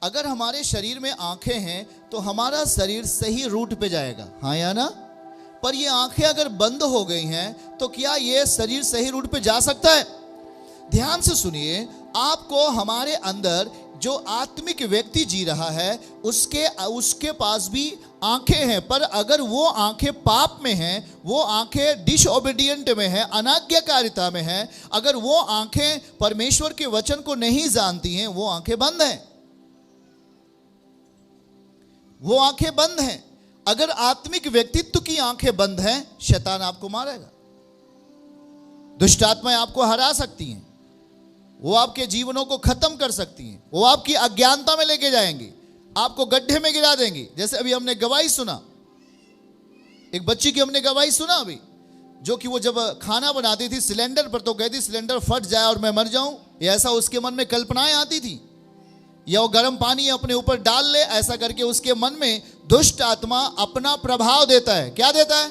अगर हमारे शरीर में आंखें हैं तो हमारा शरीर सही रूट पे जाएगा, हाँ या ना? पर ये आंखें अगर बंद हो गई हैं तो क्या ये शरीर सही रूट पे जा सकता है? ध्यान से सुनिए, आपको हमारे अंदर जो आत्मिक व्यक्ति जी रहा है उसके पास भी आंखें हैं, पर अगर वो आंखें पाप में हैं, वो आंखें डिसओबीडिएंट में हैं, अनाज्ञाकारिता में हैं, अगर वो आंखें परमेश्वर के वचन को नहीं जानती हैं, वो आंखें बंद हैं, वो आंखें बंद हैं। अगर आत्मिक व्यक्तित्व की आंखें बंद हैं, शैतान आपको मारेगा, दुष्ट आत्माएं आपको हरा सकती हैं, वो आपके जीवनों को खत्म कर सकती हैं, वो आपकी अज्ञानता में लेके जाएंगी, आपको गड्ढे में गिरा देंगी। जैसे अभी हमने गवाही सुना, एक बच्ची की हमने गवाही सुना अभी, जो कि वो जब खाना बनाती थी सिलेंडर पर तो कहती सिलेंडर फट जाए और मैं मर जाऊं, या ऐसा उसके मन में कल्पनाएं आती थी, या वो गर्म पानी अपने ऊपर डाल ले, ऐसा करके उसके मन में दुष्ट आत्मा अपना प्रभाव देता है। क्या देता है?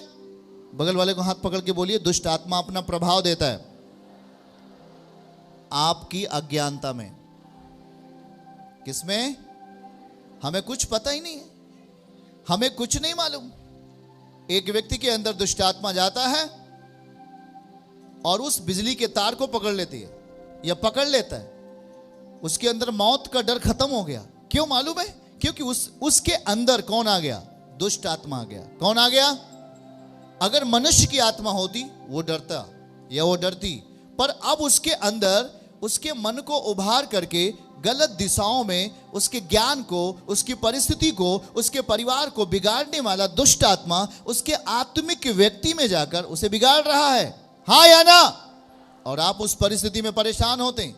बगल वाले को हाथ पकड़ के बोलिए, दुष्ट आत्मा अपना प्रभाव देता है आपकी अज्ञानता में। किसमें? हमें कुछ पता ही नहीं है, हमें कुछ नहीं मालूम। एक व्यक्ति के अंदर दुष्ट आत्मा जाता है और उस बिजली के तार को पकड़ लेती है या पकड़ लेता है, उसके अंदर मौत का डर खत्म हो गया। क्यों मालूम है? क्योंकि उसके अंदर कौन आ गया? दुष्ट आत्मा आ गया। कौन आ गया? अगर मनुष्य की आत्मा होती वो डरता या वो डरती, पर अब उसके अंदर उसके मन को उभार करके गलत दिशाओं में उसके ज्ञान को, उसकी परिस्थिति को, उसके परिवार को बिगाड़ने वाला दुष्ट आत्मा उसके आत्मिक व्यक्ति में जाकर उसे बिगाड़ रहा है, हाँ या ना? और आप उस परिस्थिति में परेशान होते हैं,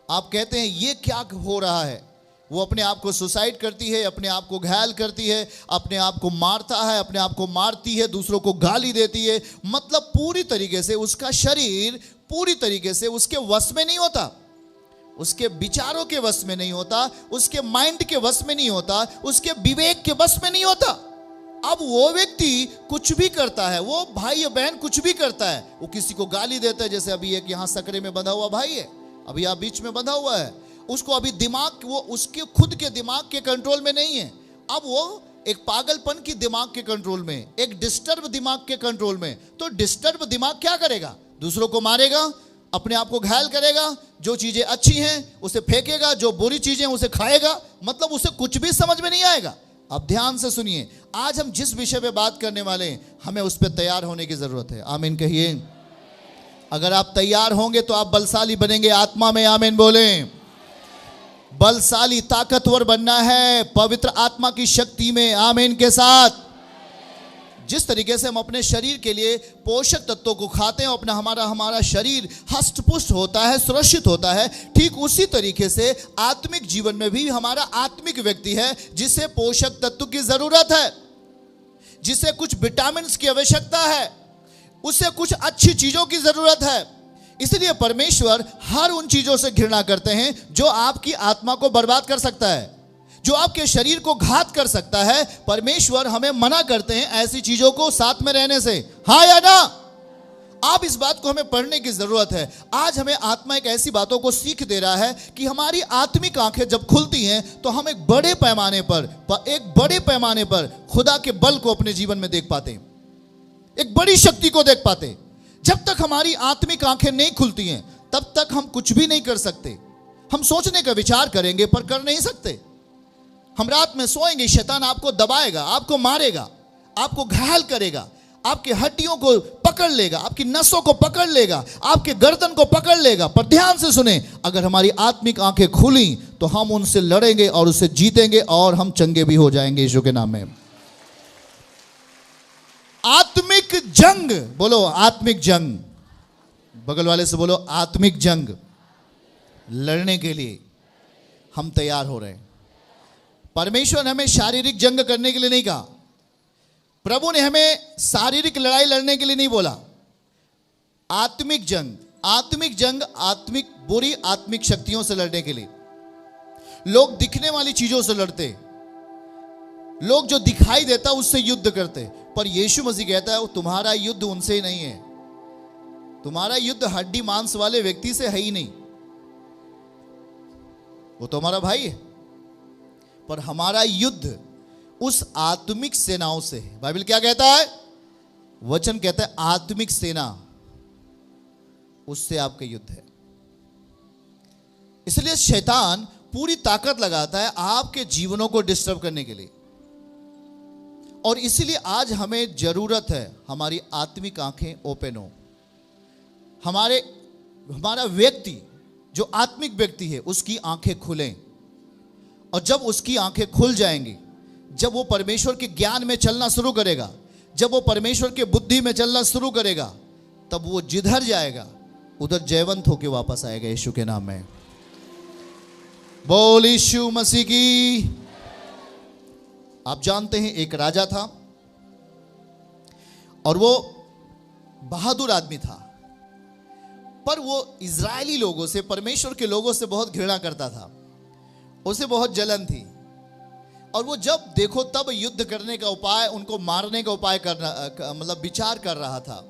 आप कहते हैं ये क्या हो रहा है। वो अपने आप को सुसाइड करती है, अपने आप को घायल करती है, अपने आप को मारता है, अपने आप को मारती है, दूसरों को गाली देती है। मतलब पूरी तरीके से उसका शरीर पूरी तरीके से उसके वश में नहीं होता, उसके विचारों के वश में नहीं होता, उसके माइंड के वश में नहीं होता, उसके विवेक के वश में नहीं होता। अब वो व्यक्ति कुछ भी करता है, वो भाई या बहन कुछ भी करता है, वो किसी को गाली देता है। जैसे अभी एक यहाँ सकरे में बंधा हुआ भाई है, अभी आप बीच में बंधा हुआ है, उसको अभी दिमाग, वो उसके खुद के दिमाग के कंट्रोल में नहीं है। अब वो एक पागलपन की दिमाग के कंट्रोल में, एक डिस्टर्ब दिमाग के कंट्रोल में। तो डिस्टर्ब दिमाग क्या करेगा? दूसरों को मारेगा, अपने आप को घायल करेगा, जो चीजें अच्छी हैं उसे फेंकेगा, जो बुरी चीजें उसे खाएगा। मतलब उसे कुछ भी समझ में नहीं आएगा। अब ध्यान से सुनिए, आज हम जिस विषय पे बात करने वाले हैं, हमें उस पर तैयार होने की जरूरत है। आमीन कहिए। अगर आप तैयार होंगे तो आप बलशाली बनेंगे आत्मा में। आमीन बोलें। बलशाली, ताकतवर बनना है पवित्र आत्मा की शक्ति में, आमीन के साथ। जिस तरीके से हम अपने शरीर के लिए पोषक तत्वों को खाते हैं, अपना हमारा शरीर हष्ट पुष्ट होता है, सुरक्षित होता है, ठीक उसी तरीके से आत्मिक जीवन में भी हमारा आत्मिक व्यक्ति है जिसे पोषक तत्व की जरूरत है, जिसे कुछ विटामिन की आवश्यकता है, उसे कुछ अच्छी चीजों की जरूरत है। इसलिए परमेश्वर हर उन चीजों से घृणा करते हैं जो आपकी आत्मा को बर्बाद कर सकता है, जो आपके शरीर को घात कर सकता है। परमेश्वर हमें मना करते हैं ऐसी चीजों को साथ में रहने से, हाँ या ना? आप इस बात को हमें पढ़ने की जरूरत है। आज हमें आत्मा एक ऐसी बातों को सीख दे रहा है कि हमारी आत्मिक आंखें जब खुलती हैं तो हम एक बड़े पैमाने पर खुदा के बल को अपने जीवन में देख पाते हैं, एक बड़ी शक्ति को देख पाते हैं। जब तक हमारी आत्मिक आंखें नहीं खुलती हैं तब तक हम कुछ भी नहीं कर सकते। हम सोचने का विचार करेंगे पर कर नहीं सकते। हम रात में सोएंगे, शैतान आपको दबाएगा, आपको मारेगा, आपको घायल करेगा, आपके हड्डियों को पकड़ लेगा, आपकी नसों को पकड़ लेगा, आपके गर्दन को पकड़ लेगा। पर ध्यान से सुने, अगर हमारी आत्मिक आंखें खुली तो हम उनसे लड़ेंगे और उससे जीतेंगे और हम चंगे भी हो जाएंगे यीशु के नाम में। आत्मिक जंग, बोलो आत्मिक जंग। बगल वाले से बोलो आत्मिक जंग लड़ने के लिए हम तैयार हो रहे हैं। परमेश्वर ने हमें शारीरिक जंग करने के लिए नहीं कहा, प्रभु ने हमें शारीरिक लड़ाई लड़ने के लिए नहीं बोला। आत्मिक जंग बुरी आत्मिक शक्तियों से लड़ने के लिए। लोग दिखने वाली चीजों से लड़ते, लोग जो दिखाई देता उससे युद्ध करते, पर यीशु मसीह कहता है वो तुम्हारा युद्ध उनसे ही नहीं है, तुम्हारा युद्ध हड्डी मांस वाले व्यक्ति से है ही नहीं, वो तो हमारा भाई है, पर हमारा युद्ध उस आत्मिक सेनाओं से है। बाइबल क्या कहता है? वचन कहता है आत्मिक सेना, उससे आपका युद्ध है। इसलिए शैतान पूरी ताकत लगाता है आपके जीवनों को डिस्टर्ब करने के लिए। और इसीलिए आज हमें जरूरत है हमारी आत्मिक आंखें ओपन हो। हमारा व्यक्ति जो आत्मिक व्यक्ति है उसकी आंखें खुलें। और जब उसकी आंखें खुल जाएंगी, जब वो परमेश्वर के ज्ञान में चलना शुरू करेगा, जब वो परमेश्वर के बुद्धि में चलना शुरू करेगा, तब वो जिधर जाएगा उधर जयवंत होकर वापस आएगा यीशु के नाम में। बोल यीशु मसीह की। आप जानते हैं एक राजा था और वो बहादुर आदमी था, पर वो इजरायली लोगों से, परमेश्वर के लोगों से बहुत घृणा करता था। उसे बहुत जलन थी और वो जब देखो तब युद्ध करने का उपाय, उनको मारने का उपाय करना, मतलब विचार कर रहा था।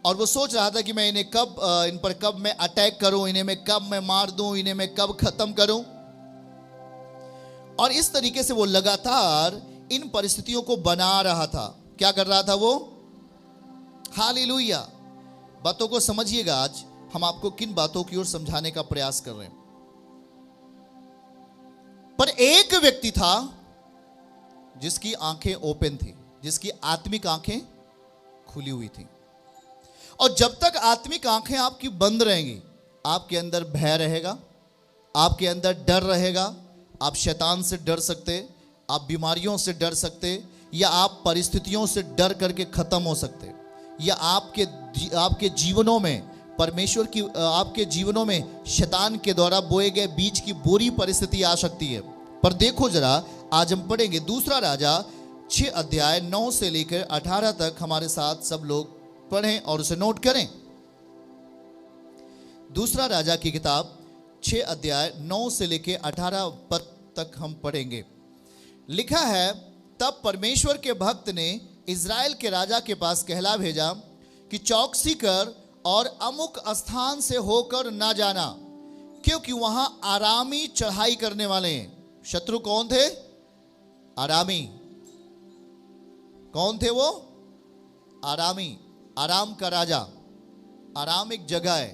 और वो सोच रहा था कि मैं इन पर कब मैं अटैक करूं, इन्हें मैं कब मैं मार दूं, इन्हें मैं कब खत्म करूं। और इस तरीके से वो लगातार इन परिस्थितियों को बना रहा था। क्या कर रहा था वो? हालेलुया। बातों को समझिएगा, आज हम आपको किन बातों की ओर समझाने का प्रयास कर रहे हैं। पर एक व्यक्ति था जिसकी आंखें ओपन थी, जिसकी आत्मिक आंखें खुली हुई थी। और जब तक आत्मिक आंखें आपकी बंद रहेंगी, आपके अंदर भय रहेगा, आपके अंदर डर रहेगा। आप शैतान से डर सकते, आप बीमारियों से डर सकते, या आप परिस्थितियों से डर करके खत्म हो सकते, या आपके जीवनों में परमेश्वर की, आपके जीवनों में शैतान के द्वारा बोए गए बीज की बुरी परिस्थिति आ सकती है। पर देखो जरा, आज हम पढ़ेंगे दूसरा राजा 6 अध्याय 9 से लेकर 18 तक। हमारे साथ सब लोग पढ़ें और उसे नोट करें। दूसरा राजा की किताब 6 अध्याय 9 से लेकर 18 पद तक हम पढ़ेंगे। लिखा है, तब परमेश्वर के भक्त ने इज़राइल के राजा के पास कहला भेजा कि चौकसी कर और अमुक स्थान से होकर ना जाना, क्योंकि वहां आरामी चढ़ाई करने वाले हैं। शत्रु कौन थे? आरामी। कौन थे वो? आरामी। आराम का राजा। आराम एक जगह है,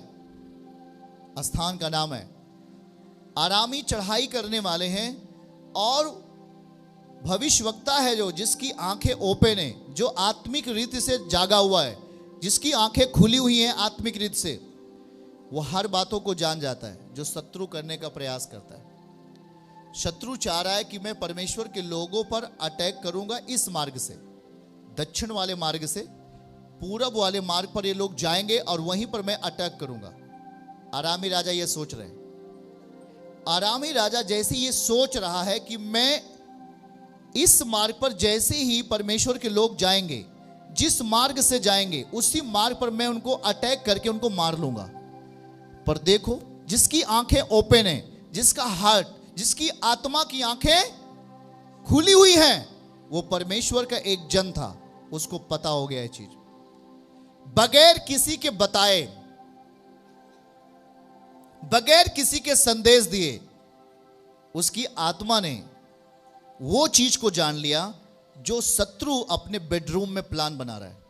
स्थान का नाम है। आरामी चढ़ाई करने वाले हैं और भविष्यवक्ता है जो, जिसकी आंखें ओपन है, जो आत्मिक रीति से जागा हुआ है, जिसकी आंखें खुली हुई हैं आत्मिक रीति से, वो हर बातों को जान जाता है जो शत्रु करने का प्रयास करता है। शत्रु चाह रहा है कि मैं परमेश्वर के लोगों पर अटैक करूंगा इस मार्ग से, दक्षिण वाले मार्ग से, पूरब वाले मार्ग पर ये लोग जाएंगे और वहीं पर मैं अटैक करूंगा। आरामी राजा ये सोच रहे हैं। आरामी राजा जैसे ये सोच रहा है कि मैं इस मार्ग पर जैसे ही परमेश्वर के लोग जाएंगे, जिस मार्ग से जाएंगे उसी मार्ग पर मैं उनको अटैक करके उनको मार लूंगा। पर देखो, जिसकी आंखें ओपन है, जिसका हार्ट, जिसकी आत्मा की आंखें खुली हुई हैं, वो परमेश्वर का एक जन था। उसको पता हो गया ये चीज, बगैर किसी के बताए, बगैर किसी के संदेश दिए, उसकी आत्मा ने वो चीज को जान लिया जो शत्रु अपने बेडरूम में प्लान बना रहा है,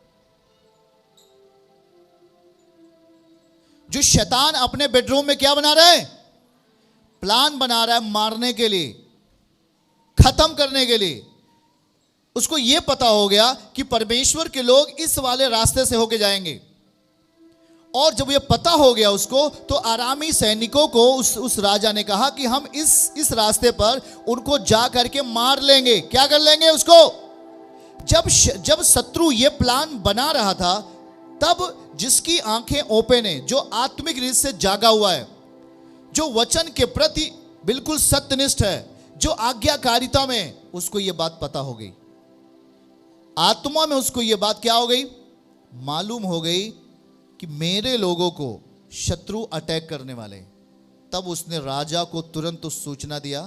जो शैतान अपने बेडरूम में क्या बना रहा है? प्लान बना रहा है मारने के लिए, खत्म करने के लिए। उसको यह पता हो गया कि परमेश्वर के लोग इस वाले रास्ते से होके जाएंगे। और जब ये पता हो गया उसको, तो आरामी सैनिकों को उस राजा ने कहा कि हम इस रास्ते पर उनको जा करके मार लेंगे। क्या कर लेंगे उसको? जब शत्रु ये प्लान बना रहा था, तब जिसकी आंखें ओपन है, जो आत्मिक रीत से जागा हुआ है, जो वचन के प्रति बिल्कुल सत्यनिष्ठ है, जो आज्ञाकारिता में, उसको ये बात पता हो गई। आत्मा में उसको ये बात क्या हो गई? मालूम हो गई कि मेरे लोगों को शत्रु अटैक करने वाले। तब उसने राजा को तुरंत उस सूचना दिया,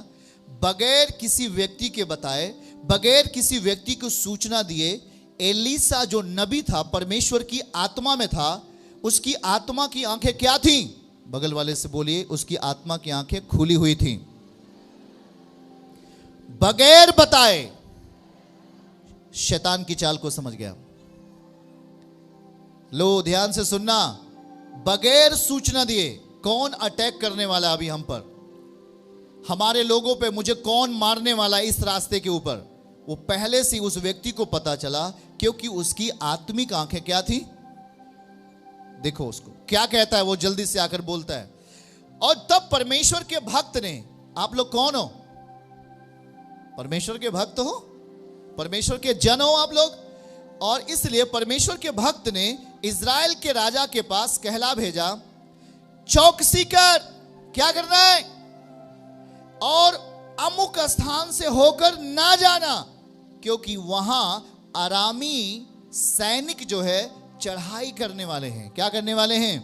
बगैर किसी व्यक्ति के बताए, बगैर किसी व्यक्ति को सूचना दिए। एलीसा जो नबी था, परमेश्वर की आत्मा में था, उसकी आत्मा की आंखें क्या थीं? बगल वाले से बोलिए, उसकी आत्मा की आंखें खुली हुई थीं। बगैर बताए शैतान की चाल को समझ गया। लो ध्यान से सुनना, बगैर सूचना दिए कौन अटैक करने वाला अभी हम पर, हमारे लोगों पे, मुझे कौन मारने वाला इस रास्ते के ऊपर, वो पहले से उस व्यक्ति को पता चला, क्योंकि उसकी आत्मिक आंखें क्या थी। देखो उसको क्या कहता है, वो जल्दी से आकर बोलता है। और तब परमेश्वर के भक्त ने, आप लोग कौन हो? परमेश्वर के भक्त हो, परमेश्वर के जन हो आप लोग। और इसलिए परमेश्वर के भक्त ने इज़राइल के राजा के पास कहला भेजा, चौकसी कर, क्या करना है, और अमुक स्थान से होकर ना जाना, क्योंकि वहां अरामी सैनिक जो है चढ़ाई करने वाले हैं। क्या करने वाले हैं?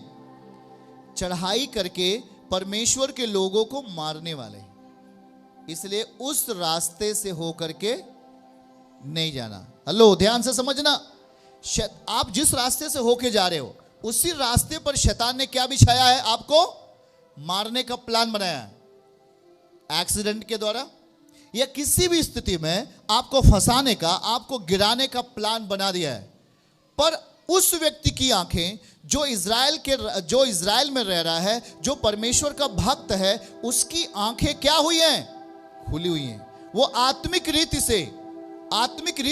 चढ़ाई करके परमेश्वर के लोगों को मारने वाले हैं, इसलिए उस रास्ते से होकर के नहीं जाना। हेलो ध्यान से समझना, आप जिस रास्ते से होके जा रहे हो उसी रास्ते पर शैतान ने क्या बिछाया है? आपको मारने का प्लान बनाया है। एक्सीडेंट के द्वारा या किसी भी स्थिति में आपको फंसाने का, आपको गिराने का प्लान बना दिया है। पर उस व्यक्ति की आंखें जो इज़राइल में रह रहा है, जो परमेश्वर का भक्त है, उसकी आंखें क्या हुई हैं? खुली हुई हैं। वो आत्मिक रीति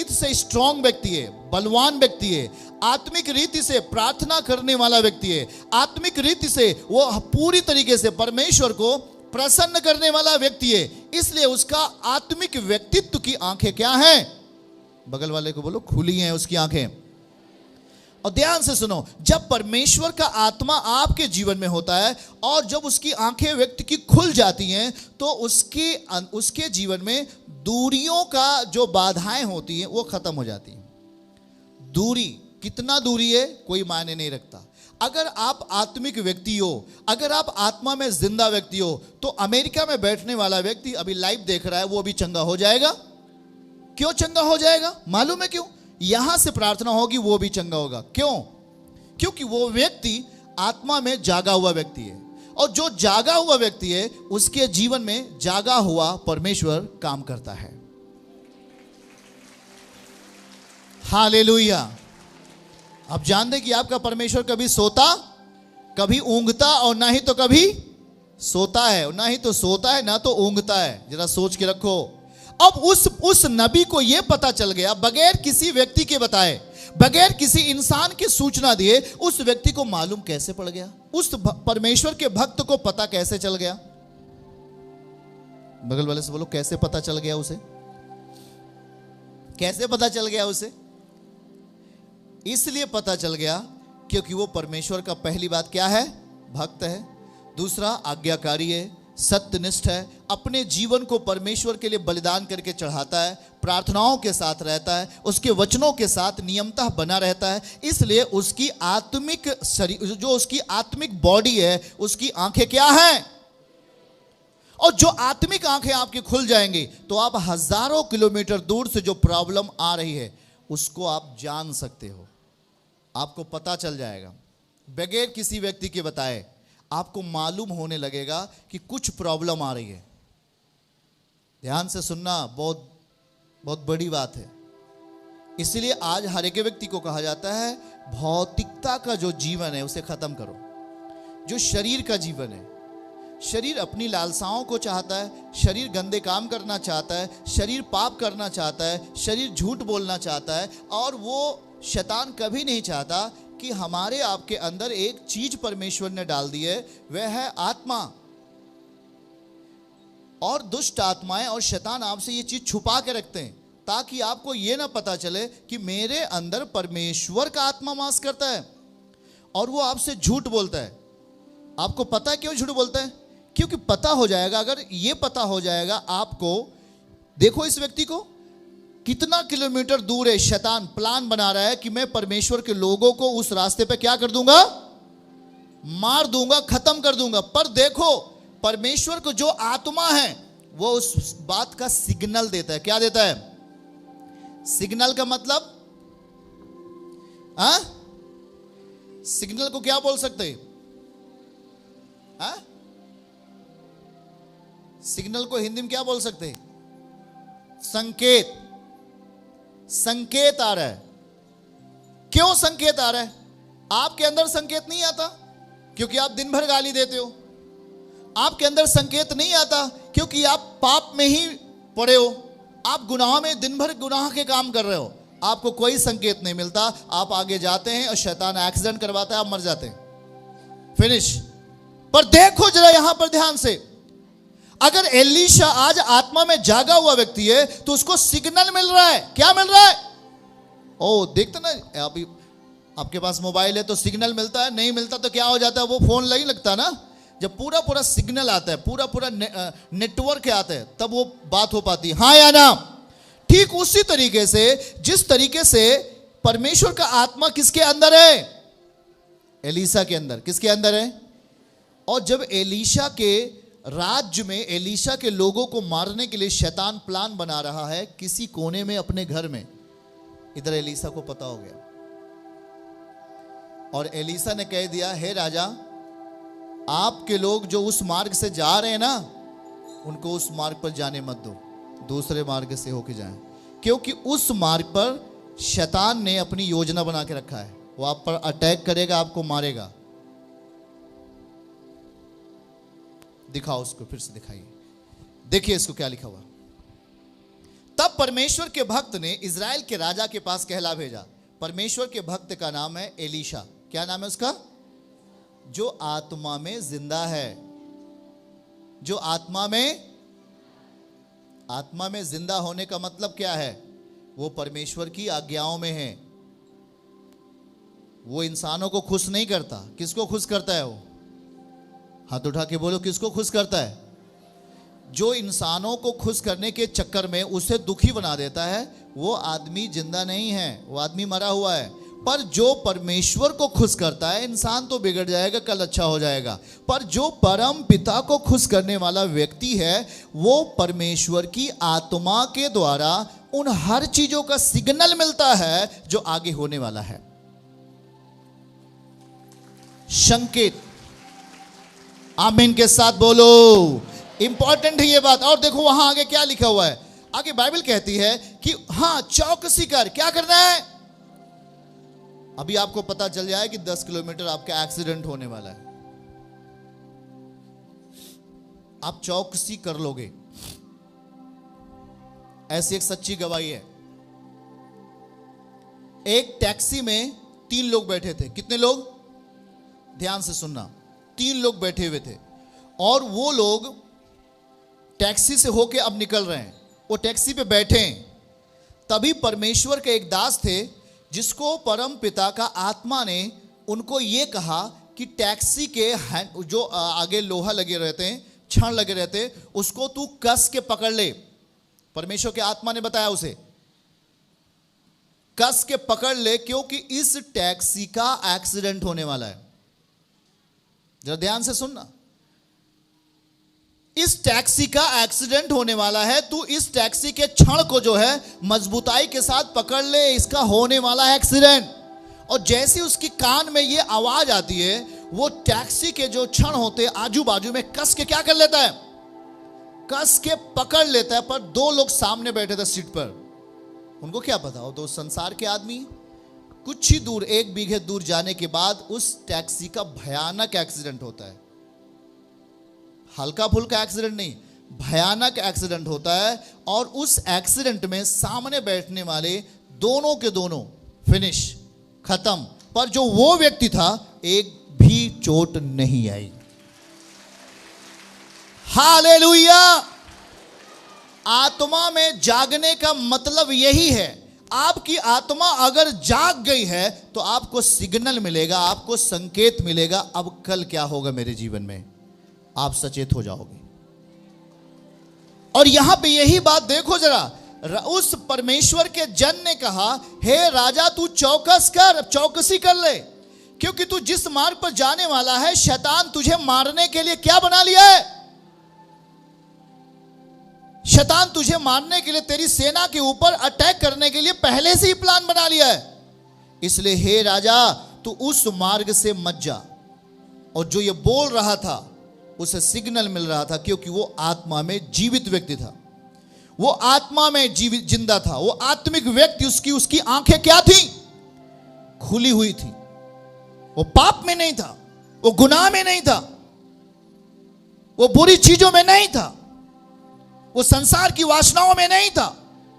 से स्ट्रांग व्यक्ति है, बलवान व्यक्ति है, आत्मिक रीति से प्रार्थना करने वाला व्यक्ति है, आत्मिक रीति से वो पूरी तरीके से परमेश्वर को प्रसन्न करने वाला व्यक्ति है। इसलिए उसका आत्मिक व्यक्तित्व की आंखें क्या हैं? बगल वाले को बोलो, खुली हैं उसकी आंखें। और ध्यान से सुनो, जब परमेश्वर का आत्मा आपके जीवन में होता है और जब उसकी आंखें व्यक्ति की खुल जाती हैं, तो उसके जीवन में दूरियों का जो बाधाएं होती हैं वो खत्म हो जाती हैं। दूरी, कितना दूरी है कोई मायने नहीं रखता। अगर आप आत्मिक व्यक्ति हो, अगर आप आत्मा में जिंदा व्यक्ति हो, तो अमेरिका में बैठने वाला व्यक्ति अभी लाइव देख रहा है, वो भी चंगा हो जाएगा। क्यों चंगा हो जाएगा? मालूम है क्यों? यहां से प्रार्थना होगी, वो भी चंगा होगा। क्यों? क्योंकि वो व्यक्ति आत्मा में जागा हुआ व्यक्ति है, और जो जागा हुआ व्यक्ति है उसके जीवन में जागा हुआ परमेश्वर काम करता है। हालेलुया। आप जानते कि आपका परमेश्वर कभी सोता, कभी ऊंघता, और ना ही तो कभी सोता है, ना ही तो सोता है ना तो ऊंघता है। जरा सोच के रखो। अब उस नबी को यह पता चल गया, बगैर किसी व्यक्ति के बताए, बगैर किसी इंसान की सूचना दिए, उस व्यक्ति को मालूम कैसे पड़ गया? उस परमेश्वर के भक्त को पता कैसे चल गया? बगल वाले से बोलो, कैसे पता चल गया उसे? कैसे पता चल गया उसे? इसलिए पता चल गया क्योंकि वो परमेश्वर का, पहली बात क्या है? भक्त है। दूसरा, आज्ञाकारी है, सत्यनिष्ठ है, अपने जीवन को परमेश्वर के लिए बलिदान करके चढ़ाता है, प्रार्थनाओं के साथ रहता है, उसके वचनों के साथ नियमतः बना रहता है। इसलिए उसकी आत्मिक शरीर, जो उसकी आत्मिक बॉडी है, उसकी आंखें क्या हैं? और जो आत्मिक आंखें आपकी खुल जाएंगी तो आप हजारों किलोमीटर दूर से जो प्रॉब्लम आ रही है उसको आप जान सकते हो, आपको पता चल जाएगा। बगैर किसी व्यक्ति के बताए आपको मालूम होने लगेगा कि कुछ प्रॉब्लम आ रही है। ध्यान से सुनना, बहुत बहुत बड़ी बात है। इसलिए आज हर एक व्यक्ति को कहा जाता है, भौतिकता का जो जीवन है उसे खत्म करो। जो शरीर का जीवन है, शरीर अपनी लालसाओं को चाहता है, शरीर गंदे काम करना चाहता है, शरीर पाप करना चाहता है, शरीर झूठ बोलना चाहता है, और वो शैतान कभी नहीं चाहता कि हमारे आपके अंदर एक चीज परमेश्वर ने डाल दी है, वह है आत्मा। और दुष्ट आत्माएं और शैतान आपसे ये चीज छुपा के रखते हैं ताकि आपको ये ना पता चले कि मेरे अंदर परमेश्वर का आत्मा वास करता है। और वो आपसे झूठ बोलता है। आपको पता है क्यों झूठ बोलता है? क्योंकि पता हो जाएगा, अगर ये पता हो जाएगा आपको, देखो इस व्यक्ति को कितना किलोमीटर दूर है, शैतान प्लान बना रहा है कि मैं परमेश्वर के लोगों को उस रास्ते पे क्या कर दूंगा? मार दूंगा, खत्म कर दूंगा। पर देखो, परमेश्वर को जो आत्मा है वो उस बात का सिग्नल देता है। क्या देता है? सिग्नल का मतलब, सिग्नल को क्या बोल सकते हैं? सिग्नल को हिंदी में क्या बोल सकते हैं? संकेत, संकेत आ रहा है। क्यों संकेत आ रहा है? आपके अंदर संकेत नहीं आता क्योंकि आप दिन भर गाली देते हो। आपके अंदर संकेत नहीं आता क्योंकि आप पाप में ही पड़े हो, आप गुनाह में दिन भर गुनाह के काम कर रहे हो। आपको कोई संकेत नहीं मिलता, आप आगे जाते हैं और शैतान एक्सीडेंट करवाता है, आप मर जाते हैं, फिनिश। पर देखो जरा यहां पर ध्यान से, अगर एलीशा आज आत्मा में जागा हुआ व्यक्ति है तो उसको सिग्नल मिल रहा है। क्या मिल रहा है? ओ देखते ना, अभी आपके पास मोबाइल है तो सिग्नल मिलता है, नहीं मिलता तो क्या हो जाता है, वो फोन नहीं लगता ना। जब पूरा पूरा सिग्नल आता है, पूरा पूरा नेटवर्क आता है, तब वो बात हो पाती है, हाँ या ना। ठीक उसी तरीके से जिस तरीके से परमेश्वर का आत्मा किसके अंदर है? एलीशा के अंदर। किसके अंदर है? और जब एलीशा के राज्य में, एलीशा के लोगों को मारने के लिए शैतान प्लान बना रहा है किसी कोने में अपने घर में, इधर एलीशा को पता हो गया और एलीशा ने कह दिया, हे राजा, आपके लोग जो उस मार्ग से जा रहे हैं ना, उनको उस मार्ग पर जाने मत दो, दूसरे मार्ग से होके जाएं, क्योंकि उस मार्ग पर शैतान ने अपनी योजना बना के रखा है। वो आप पर अटैक करेगा, आपको मारेगा। दिखाओ उसको, फिर से दिखाइए, देखिए इसको क्या लिखा हुआ। तब परमेश्वर के भक्त ने इजराइल के राजा के पास कहला भेजा। परमेश्वर के भक्त का नाम है एलीशा। क्या नाम है उसका? जो आत्मा में जिंदा है। जो आत्मा में जिंदा होने का मतलब क्या है? वो परमेश्वर की आज्ञाओं में है। वो इंसानों को खुश नहीं करता। किसको खुश करता है वो? हाथ उठा के बोलो, किसको खुश करता है? जो इंसानों को खुश करने के चक्कर में उसे दुखी बना देता है, वो आदमी जिंदा नहीं है, वो आदमी मरा हुआ है। पर जो परमेश्वर को खुश करता है, इंसान तो बिगड़ जाएगा, कल अच्छा हो जाएगा, पर जो परम पिता को खुश करने वाला व्यक्ति है, वो परमेश्वर की आत्मा के द्वारा उन हर चीजों का सिग्नल मिलता है जो आगे होने वाला है। संकेत। आमीन के साथ बोलो। इंपॉर्टेंट है ये बात। और देखो वहां आगे क्या लिखा हुआ है। आगे बाइबल कहती है कि हाँ, चौकसी कर। क्या करना है? अभी आपको पता चल जाए कि 10 किलोमीटर आपका एक्सीडेंट होने वाला है, आप चौकसी कर लोगे। ऐसी एक सच्ची गवाही है। एक टैक्सी में 3 लोग बैठे थे। कितने लोग? ध्यान से सुनना। 3 लोग बैठे हुए थे और वो लोग टैक्सी से होके अब निकल रहे हैं। वो टैक्सी पे बैठे हैं। तभी परमेश्वर के एक दास थे जिसको परम पिता का आत्मा ने उनको ये कहा कि टैक्सी के जो आगे लोहा लगे रहते हैं, छड़ लगे रहते हैं, उसको तू कस के पकड़ ले। परमेश्वर के आत्मा ने बताया उसे कस के पकड़ ले, क्योंकि इस टैक्सी का एक्सीडेंट होने वाला है। जरा ध्यान से सुनना। इस टैक्सी का एक्सीडेंट होने वाला है, तू इस टैक्सी के छड़ को जो है मजबूताई के साथ पकड़ ले, इसका होने वाला है एक्सीडेंट। और जैसे उसकी कान में ये आवाज आती है, वो टैक्सी के जो छड़ होते आजू बाजू में कस के क्या कर लेता है? कस के पकड़ लेता है। पर 2 लोग सामने बैठे थे सीट पर। उनको क्या पता, वो 2 संसार के आदमी। कुछ ही दूर, 1 बीघे दूर जाने के बाद उस टैक्सी का भयानक एक्सीडेंट होता है। हल्का फुल्का एक्सीडेंट नहीं, भयानक एक्सीडेंट होता है। और उस एक्सीडेंट में सामने बैठने वाले दोनों के दोनों फिनिश, खत्म। पर जो वो व्यक्ति था, एक भी चोट नहीं आई। हालेलुया। आत्मा में जागने का मतलब यही है। आपकी आत्मा अगर जाग गई है तो आपको सिग्नल मिलेगा, आपको संकेत मिलेगा, अब कल क्या होगा मेरे जीवन में, आप सचेत हो जाओगे। और यहां पे यही बात देखो जरा, उस परमेश्वर के जन ने कहा, हे राजा, तू चौकस कर, चौकसी कर ले, क्योंकि तू जिस मार्ग पर जाने वाला है, शैतान तुझे मारने के लिए क्या बना लिया है? शैतान तुझे मारने के लिए, तेरी सेना के ऊपर अटैक करने के लिए पहले से ही प्लान बना लिया है। इसलिए हे राजा, तू उस मार्ग से मत जा। और जो ये बोल रहा था उसे सिग्नल मिल रहा था, क्योंकि वो आत्मा में जीवित व्यक्ति था। वो आत्मा में जीवित जिंदा था, वो आत्मिक व्यक्ति, उसकी आंखें क्या थी? खुली हुई थी। वो पाप में नहीं था, वो गुनाह में नहीं था, वो बुरी चीजों में नहीं था, वो संसार की वासनाओं में नहीं था,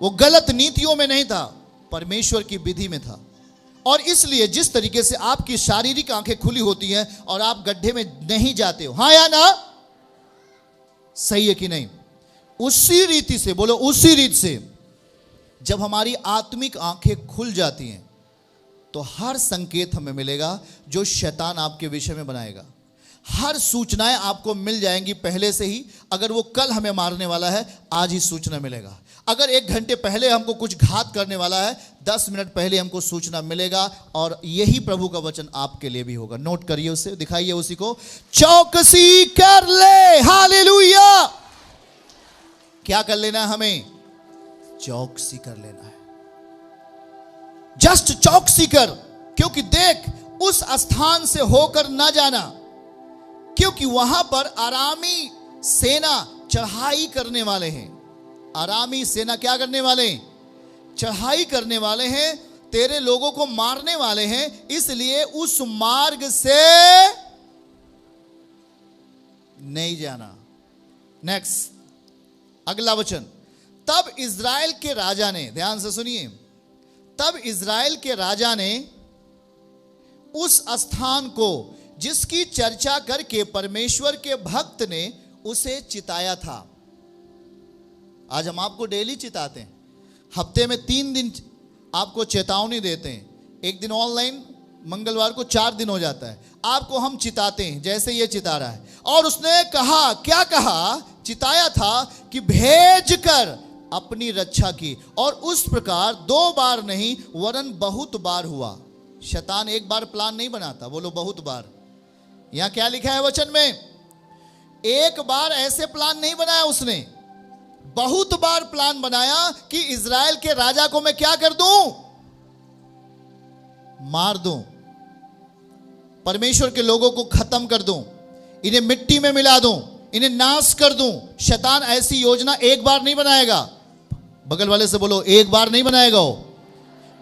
वो गलत नीतियों में नहीं था, परमेश्वर की विधि में था। और इसलिए जिस तरीके से आपकी शारीरिक आंखें खुली होती हैं और आप गड्ढे में नहीं जाते हो, हां या ना? सही है कि नहीं? उसी रीति से, बोलो उसी रीति से, जब हमारी आत्मिक आंखें खुल जाती हैं तो हर संकेत हमें मिलेगा जो शैतान आपके विषय में बनाएगा। हर सूचनाएं आपको मिल जाएंगी पहले से ही। अगर वो कल हमें मारने वाला है, आज ही सूचना मिलेगा। अगर 1 घंटे पहले हमको कुछ घात करने वाला है, 10 मिनट पहले हमको सूचना मिलेगा। और यही प्रभु का वचन आपके लिए भी होगा। नोट करिए उसे, दिखाइए उसी को। चौकसी कर ले। हालेलुया। क्या कर लेना है हमें? चौकसी कर लेना है। जस्ट चौकसी कर, क्योंकि देख, उस स्थान से होकर न जाना, क्योंकि वहां पर आरामी सेना चढ़ाई करने वाले हैं। आरामी सेना क्या करने वाले हैं? चढ़ाई करने वाले हैं, तेरे लोगों को मारने वाले हैं। इसलिए उस मार्ग से नहीं जाना। नेक्स्ट, अगला वचन। तब इज़राइल के राजा ने, ध्यान से सुनिए, तब इज़राइल के राजा ने उस स्थान को जिसकी चर्चा करके परमेश्वर के भक्त ने उसे चिताया था। आज हम आपको डेली चिताते हैं, हफ्ते में 3 दिन आपको चेतावनी देते हैं। एक दिन ऑनलाइन, मंगलवार को 4 दिन हो जाता है। आपको हम चिताते हैं जैसे ये चिता रहा है। और उसने कहा, क्या कहा? चिताया था कि भेज कर अपनी रक्षा की। और उस प्रकार 2 बार नहीं वरन बहुत बार हुआ। शैतान एक बार प्लान नहीं बनाता, बोलो बहुत बार। यहां क्या लिखा है वचन में? एक बार ऐसे प्लान नहीं बनाया उसने, बहुत बार प्लान बनाया कि इज़राइल के राजा को मैं क्या कर दूं? मार दूं, परमेश्वर के लोगों को खत्म कर दूं, इन्हें मिट्टी में मिला दूं, इन्हें नाश कर दूं। शैतान ऐसी योजना एक बार नहीं बनाएगा। बगल वाले से बोलो, एक बार नहीं बनाएगा, वो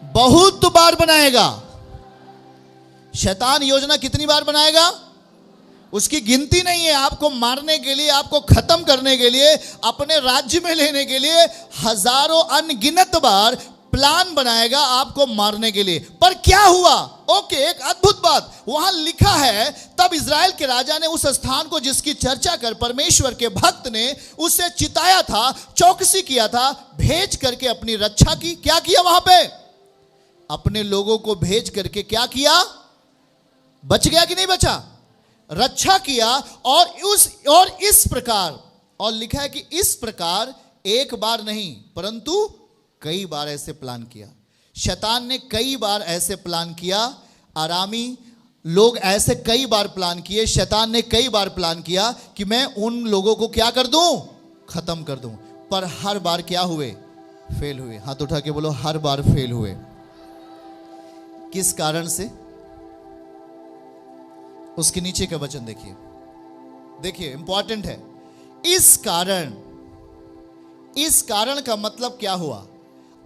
बहुत बार बनाएगा। शैतान योजना कितनी बार बनाएगा? उसकी गिनती नहीं है। आपको मारने के लिए, आपको खत्म करने के लिए, अपने राज्य में लेने के लिए हजारों अनगिनत बार प्लान बनाएगा आपको मारने के लिए। पर क्या हुआ? ओके, एक अद्भुत बात वहां लिखा है, तब इज़राइल के राजा ने उस स्थान को जिसकी चर्चा कर परमेश्वर के भक्त ने उसे चिताया था, चौकसी किया था, भेज करके अपनी रक्षा की। क्या किया वहां पे? अपने लोगों को भेज करके क्या किया? बच गया कि नहीं बचा? रक्षा किया। और इस प्रकार, और लिखा है कि इस प्रकार एक बार नहीं परंतु कई बार ऐसे प्लान किया। शैतान ने कई बार ऐसे प्लान किया। आरामी लोग ऐसे कई बार प्लान किए। शैतान ने कई बार प्लान किया कि मैं उन लोगों को क्या कर दूं? खत्म कर दूं। पर हर बार क्या हुए? फेल हुए। हाथ उठा के बोलो, हर बार फेल हुए। किस कारण से? उसके नीचे का वचन देखिए, देखिए इंपॉर्टेंट है। इस कारण का मतलब क्या हुआ?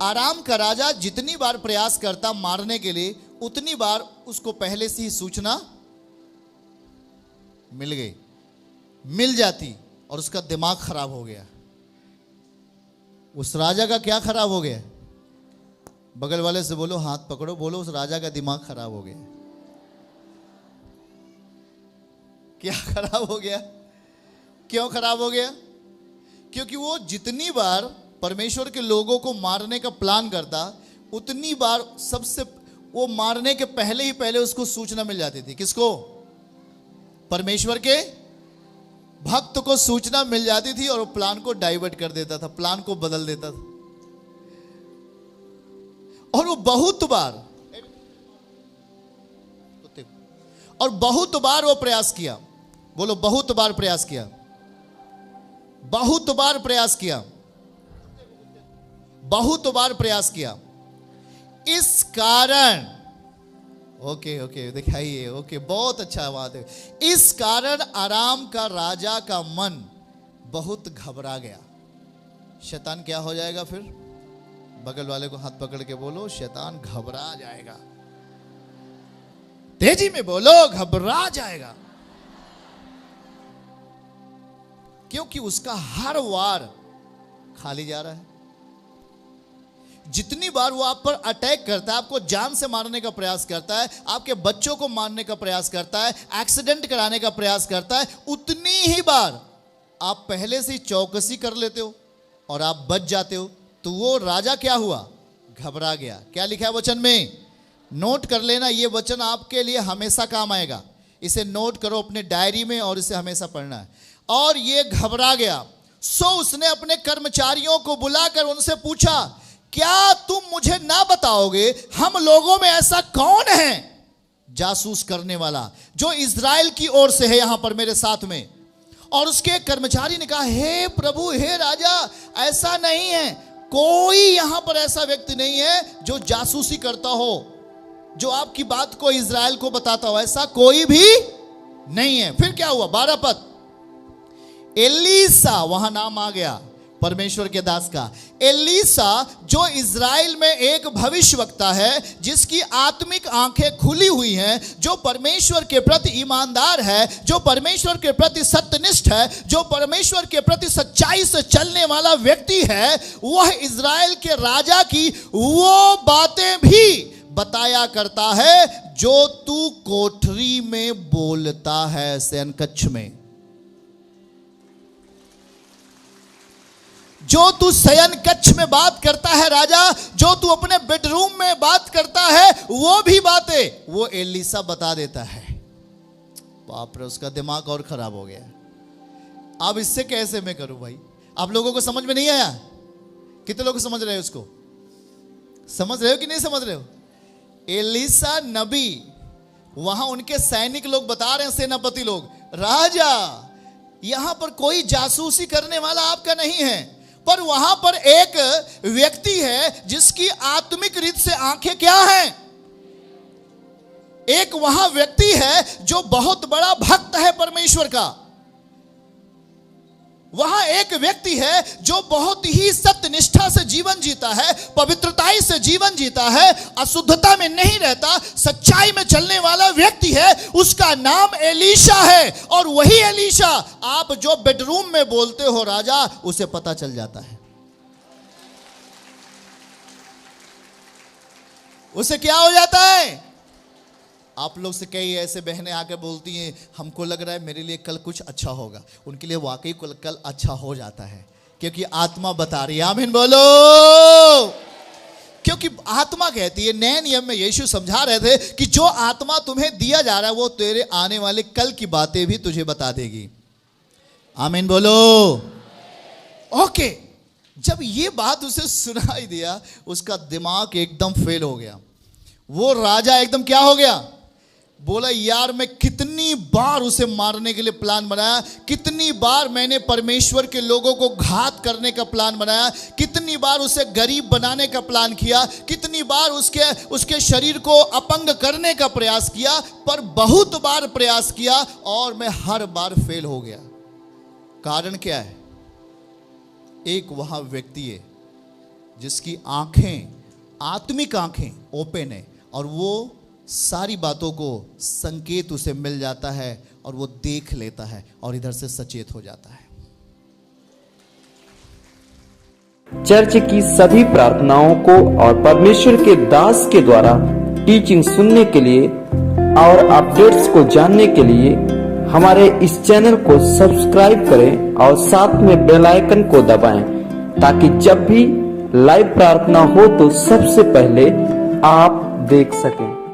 आराम का राजा जितनी बार प्रयास करता मारने के लिए, उतनी बार उसको पहले से ही सूचना मिल जाती और उसका दिमाग खराब हो गया। उस राजा का क्या खराब हो गया? बगल वाले से बोलो, हाथ पकड़ो, बोलो उस राजा का दिमाग खराब हो गया। क्या खराब हो गया? क्यों खराब हो गया? क्योंकि वो जितनी बार परमेश्वर के लोगों को मारने का प्लान करता, उतनी बार सबसे वो मारने के पहले ही पहले उसको सूचना मिल जाती थी। किसको? परमेश्वर के भक्त को सूचना मिल जाती थी और वो प्लान को डाइवर्ट कर देता था, प्लान को बदल देता था। और वो बहुत बार वो प्रयास किया। बोलो, बहुत बार प्रयास किया। बहुत बार प्रयास किया। बहुत बार प्रयास किया। इस कारण, ओके दिखाइए, ओके बहुत अच्छा बात है। इस कारण आराम का राजा का मन बहुत घबरा गया। शैतान क्या हो जाएगा फिर? बगल वाले को हाथ पकड़ के बोलो, शैतान घबरा जाएगा। तेजी में बोलो, घबरा जाएगा। क्योंकि उसका हर वार खाली जा रहा है। जितनी बार वो आप पर अटैक करता है, आपको जान से मारने का प्रयास करता है, आपके बच्चों को मारने का प्रयास करता है, एक्सीडेंट कराने का प्रयास करता है, उतनी ही बार आप पहले से ही चौकसी कर लेते हो और आप बच जाते हो। तो वो राजा क्या हुआ? घबरा गया। क्या लिखा है वचन में? नोट कर लेना, ये वचन आपके लिए हमेशा काम आएगा। इसे नोट करो अपने डायरी में और इसे हमेशा पढ़ना है। और ये घबरा गया, सो उसने अपने कर्मचारियों को बुलाकर उनसे पूछा, क्या तुम मुझे ना बताओगे हम लोगों में ऐसा कौन है जासूस करने वाला जो इज़राइल की ओर से है यहां पर मेरे साथ में? और उसके कर्मचारी ने कहा, हे प्रभु, हे राजा, ऐसा नहीं है, कोई यहां पर ऐसा व्यक्ति नहीं है जो जासूसी करता हो, जो आपकी बात को इज़राइल को बताता हो, ऐसा कोई भी नहीं है। फिर क्या हुआ? 12 पद, एलीसा, वहां नाम आ गया परमेश्वर के दास का, एलीसा जो इज़राइल में एक भविष्यवक्ता है, जिसकी आत्मिक आंखें खुली हुई हैं, जो परमेश्वर के प्रति ईमानदार है, जो परमेश्वर के प्रति सत्यनिष्ठ है, जो परमेश्वर के प्रति सच्चाई से चलने वाला व्यक्ति है, वह इज़राइल के राजा की वो बातें भी बताया करता है जो तू कोठरी में बोलता है, शयन कक्ष में। जो तू शयन कक्ष में बात करता है राजा, जो तू अपने बेडरूम में बात करता है, वो भी बातें वो एलीसा बता देता है। बाप रे, उसका दिमाग और खराब हो गया। अब इससे कैसे मैं करूं भाई? आप लोगों को समझ में नहीं आया? कितने लोग समझ रहे हो इसको? समझ रहे हो कि नहीं समझ रहे हो? एलीसा नबी, वहां उनके सैनिक लोग बता रहे हैं, सेनापति लोग, राजा यहां पर कोई जासूसी करने वाला आपका नहीं है, पर वहां पर एक व्यक्ति है जिसकी आत्मिक रीत से आंखें क्या हैं? एक वहां व्यक्ति है जो बहुत बड़ा भक्त है परमेश्वर का। वहां एक व्यक्ति है जो बहुत ही सत्यनिष्ठा से जीवन जीता है, पवित्रताई से जीवन जीता है, अशुद्धता में नहीं रहता, सच्चाई में चलने वाला व्यक्ति है। उसका नाम एलीशा है। और वही एलीशा आप जो बेडरूम में बोलते हो राजा, उसे पता चल जाता है। उसे क्या हो जाता है? आप लोग से कई ऐसे बहनें आकर बोलती हैं, हमको लग रहा है मेरे लिए कल कुछ अच्छा होगा। उनके लिए वाकई कल अच्छा हो जाता है, क्योंकि आत्मा बता रही है। आमीन बोलो। क्योंकि आत्मा कहती है, नए नियम में यीशु समझा रहे थे कि जो आत्मा तुम्हें दिया जा रहा है वो तेरे आने वाले कल की बातें भी तुझे बता देगी। आमीन बोलो। ओके, जब ये बात उसे सुनाई दिया, उसका दिमाग एकदम फेल हो गया। वो राजा एकदम क्या हो गया? बोला, यार मैं कितनी बार उसे मारने के लिए प्लान बनाया, कितनी बार मैंने परमेश्वर के लोगों को घात करने का प्लान बनाया, कितनी बार उसे गरीब बनाने का प्लान किया, कितनी बार उसके शरीर को अपंग करने का प्रयास किया, पर बहुत बार प्रयास किया और मैं हर बार फेल हो गया। कारण क्या है? एक वहां व्यक्ति है जिसकी आंखें, आत्मिक आंखें ओपन है, और वो सारी बातों को संकेत उसे मिल जाता है और वो देख लेता है और इधर से सचेत हो जाता है। चर्च की सभी प्रार्थनाओं को और परमेश्वर के दास के द्वारा टीचिंग सुनने के लिए और अपडेट्स को जानने के लिए हमारे इस चैनल को सब्सक्राइब करें और साथ में बेल आइकन को दबाएं, ताकि जब भी लाइव प्रार्थना हो तो सबसे पहले आप देख सकें।